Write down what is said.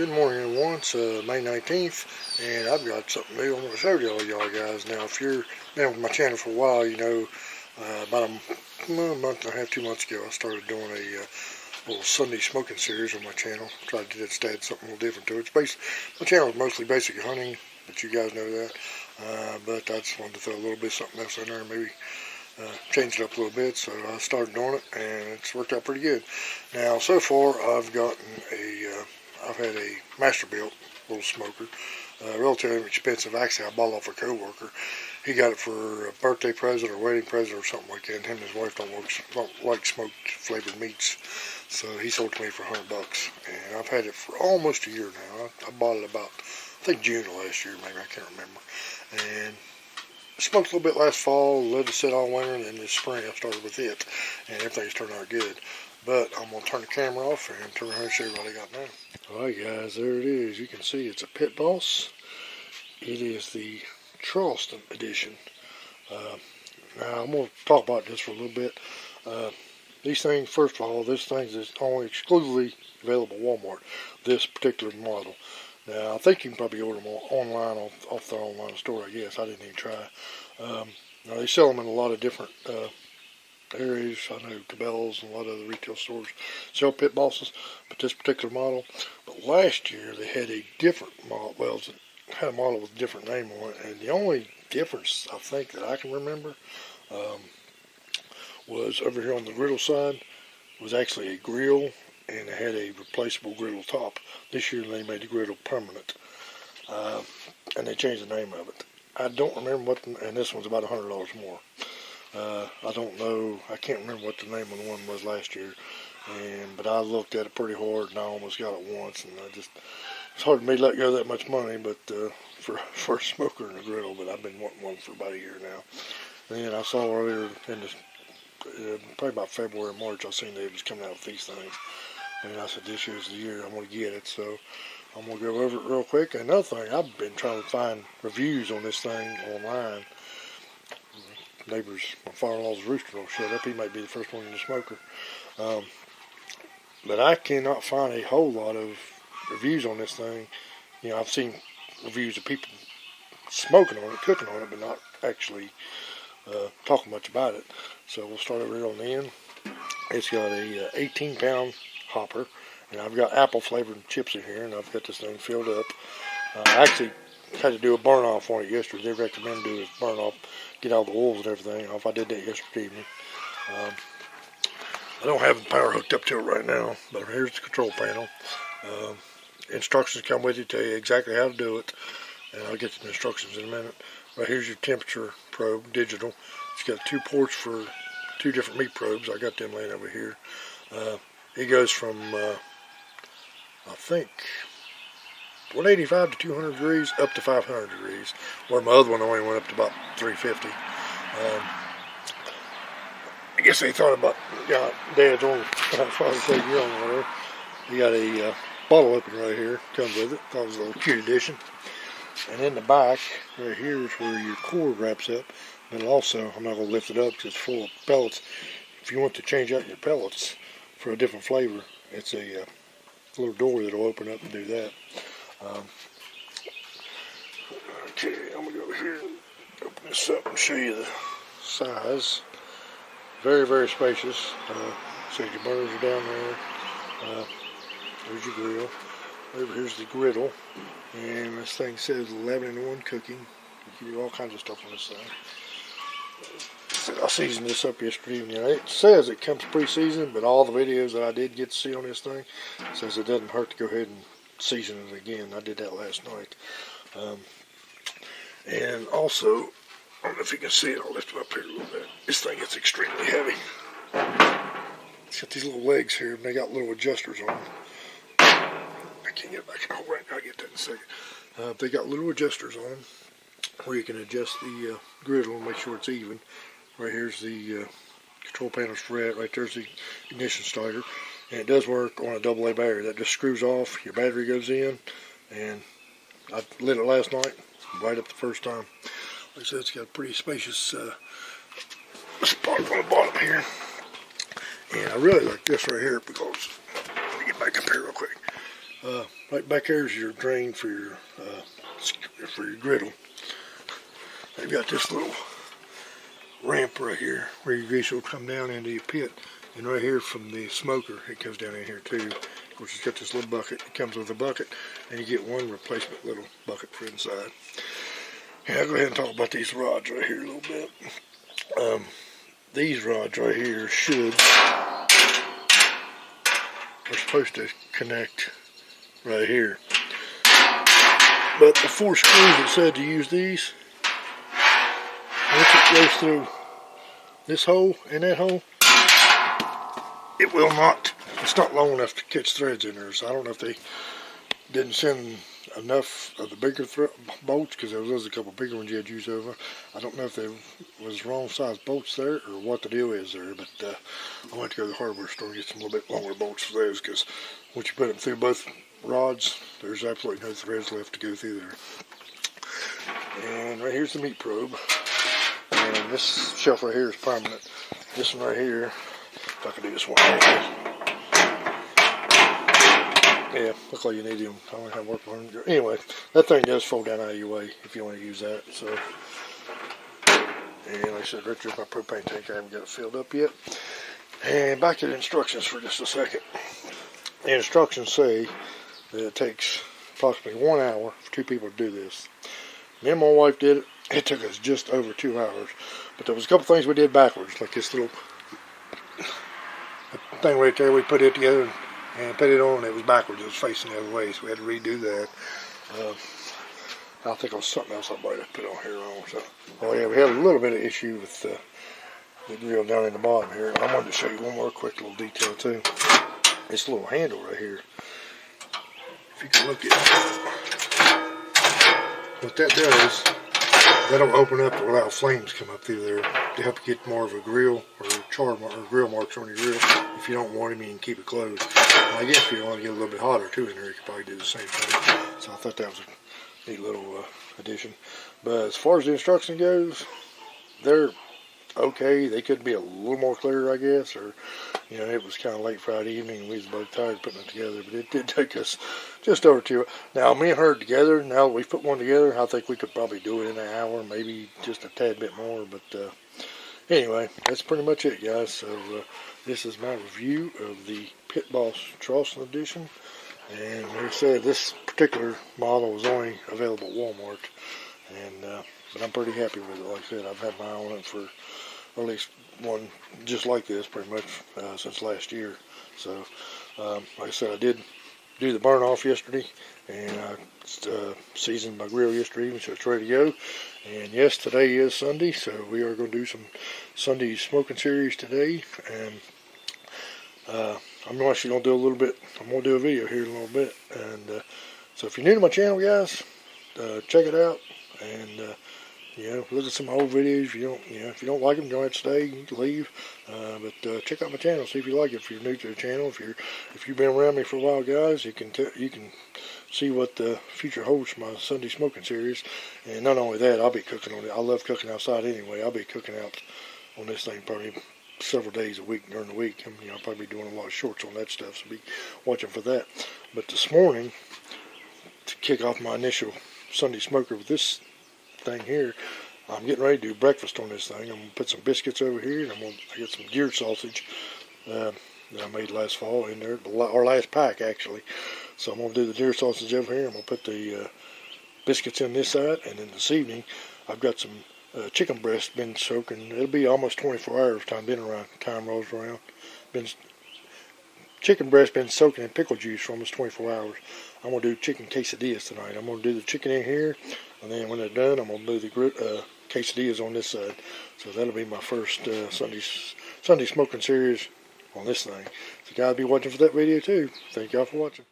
Good morning everyone, it's May 19th and I've got something new I'm going to show y'all guys. Now if you've been with my channel for a while, you know about a month and a half, 2 months ago I started doing a little Sunday smoking series on my channel. Tried to add something a little different to it. My channel is mostly basic hunting, but you guys know that, but I just wanted to throw a little bit of something else in there, maybe change it up a little bit, so I started doing it and it's worked out pretty good. Now so far I've had a master built little smoker, relatively expensive. Actually I bought it off a co-worker. He got it for a birthday present or wedding present or something like that, and him and his wife don't like smoked flavored meats, so he sold it to me for $100, and I've had it for almost a year now. I bought it about, I think, June of last year, maybe, I can't remember, and smoked a little bit last fall, let it sit all winter, and then this spring I started with it, and everything's turned out good. But I'm going to turn the camera off and turn around and show you what I got now. Alright guys, there it is. You can see it's a Pit Boss. It is the Charlston edition. Now I'm going to talk about this for a little bit. These things, first of all, this thing is only exclusively available at Walmart, this particular model. Now I think you can probably order them online off their online store, I guess. I didn't even try. Now they sell them in a lot of different areas. I know Cabela's and a lot of other retail stores sell Pit Bosses, but this particular model. But last year they had a different model. Well, it had a model with a different name on it, and the only difference I think that I can remember was over here on the griddle side was actually a grill, and it had a replaceable griddle top. This year they made the griddle permanent, and they changed the name of it. I don't remember and this one's about $100 more. I don't know, I can't remember what the name of the one was last year, but I looked at it pretty hard and I almost got it once, and it's hard for me to let go of that much money, but for a smoker and a griddle, but I've been wanting one for about a year now. And I saw earlier in this, probably about February, March, I seen they was coming out with these things, and I said this year's the year I'm going to get it, so I'm going to go over it real quick. Another thing, I've been trying to find reviews on this thing online. My father-in-law's rooster will shut up. He might be the first one in the smoker. But I cannot find a whole lot of reviews on this thing. You know, I've seen reviews of people smoking on it, cooking on it, but not actually talking much about it. So we'll start over here on the end. It's got a 18-pound hopper, and I've got apple-flavored chips in here, and I've got this thing filled up. I actually had to do a burn-off on it yesterday. They recommend doing a burn-off, get all the oils and everything off. I did that yesterday evening. I don't have the power hooked up to it right now, but here's the control panel. Instructions come with you, tell you exactly how to do it, and I'll get to the instructions in a minute. Right here's your temperature probe, digital. It's got 2 ports for 2 different meat probes. I got them laying over here. It goes from, I think, 185 to 200 degrees up to 500 degrees, where my other one only went up to about 350. I guess they thought about Dad's on Father's Day grill or whatever. You got a bottle opener right here, comes with it. Thought it was a little cute addition. And in the back, right here is where your cord wraps up. And also, I'm not going to lift it up because it's full of pellets. If you want to change out your pellets for a different flavor, it's a little door that'll open up and do that. Okay, I'm going to go over here and open this up and show you the size. Very, very spacious. So your burners are down there. There's your grill. Over here's the griddle. And this thing says 11-in-1 cooking. You can do all kinds of stuff on this thing. I seasoned this up yesterday evening. It says it comes pre-seasoned, but all the videos that I did get to see on this thing says it doesn't hurt to go ahead and season it again. I did that last night. And also, I don't know if you can see it. I'll lift it up here a little bit. This thing is extremely heavy. It's got these little legs here, and they got little adjusters on them. I can't get it back in the hole right now. I'll get that in a second. They got little adjusters on them where you can adjust the griddle and make sure it's even. Right here's the control panels for it. Right there's the ignition starter. And it does work on a AA battery. That just screws off, your battery goes in, and I lit it last night, right up the first time. Like I said, it's got a pretty spacious spot on the bottom here. And I really like this right here because, let me get back up here real quick. Right back there is your drain for your griddle. They've got this little ramp right here where your grease will come down into your pit, and right here from the smoker it goes down in here too. Of course, it's got this little bucket. It comes with a bucket, and you get one replacement little bucket for inside. And I'll go ahead and talk about these rods right here a little bit. These rods right here are supposed to connect right here, but the 4 screws that said to use these, once it goes through this hole and that hole, it will not, it's not long enough to catch threads in there. So I don't know if they didn't send enough of the bigger bolts, because there was a couple bigger ones you had to use over. I don't know if there was wrong size bolts there or what the deal is there, but I went to go to the hardware store and get some little bit longer bolts for those, because once you put them through both rods, there's absolutely no threads left to go through there. And right here's the meat probe, and this shelf right here is permanent. This one right here, if I can do this one right here. Yeah, looks like you need them. I don't have work on them. Anyway, that thing does fold down out of your way if you want to use that. So, and like I said, right there's my propane tank. I haven't got it filled up yet. And back to the instructions for just a second. The instructions say that it takes approximately 1 hour for 2 people to do this. Me and my wife did it. It took us just over 2 hours. But there was a couple things we did backwards, like this little thing right there. We put it together and put it on. It was backwards. It was facing the other way, so we had to redo that. I think it was something else I might have put on here wrong. So, oh yeah, we had a little bit of issue with the grill down in the bottom here. And I wanted to show you one more quick little detail too. This little handle right here. If you can look at what that does, that'll open up to allow flames come up through there to help you get more of a grill or grill marks on your grill. If you don't want them, you can keep it closed. And I guess if you want to get a little bit hotter too in there, you could probably do the same thing. So I thought that was a neat little addition. But as far as the instruction goes, they're okay. They could be a little more clear, I guess, or you know, it was kind of late Friday evening and we was both tired putting it together, but it did take us just over 2 hours. Now, me and her together, now that we put one together, I think we could probably do it in an hour, maybe just a tad bit more, but anyway, that's pretty much it, guys. So this is my review of the Pit Boss Charleston edition, and like I said, this particular model was only available at Walmart, and but I'm pretty happy with it. Like I said, I've had my eye on it for at least one just like this pretty much since last year. So like I said, I did do the burn off yesterday, and I seasoned my grill yesterday evening, so it's ready to go. And yes, today is Sunday, so we are going to do some Sunday smoking series today. And I'm actually going to do a little bit, I'm going to do a video here in a little bit. And so if you're new to my channel, guys, check it out. And you know, look at some old videos. If you don't like them, don't have to stay. You can leave. But check out my channel, see if you like it. If you're new to the channel, if you've been around me for a while, guys, you can see what the future holds for my Sunday smoking series. And not only that, I'll be cooking on it. I love cooking outside anyway. I'll be cooking out on this thing probably several days a week during the week. I'll probably be doing a lot of shorts on that stuff, so be watching for that. But this morning, to kick off my initial Sunday smoker with this thing here, I'm getting ready to do breakfast on this thing. I'm going to put some biscuits over here, and I got some deer sausage that I made last fall in there, or last pack actually. So I'm going to do the deer sausage over here. I'm going to put the biscuits in this side, and then this evening I've got some chicken breast been soaking. It'll be almost 24 hours time rolls around. Chicken breast been soaking in pickle juice for almost 24 hours. I'm going to do chicken quesadillas tonight. I'm going to do the chicken in here, and then when they're done, I'm going to do the quesadillas on this side. So that'll be my first Sunday smoking series on this thing. So guys, be watching for that video too. Thank y'all for watching.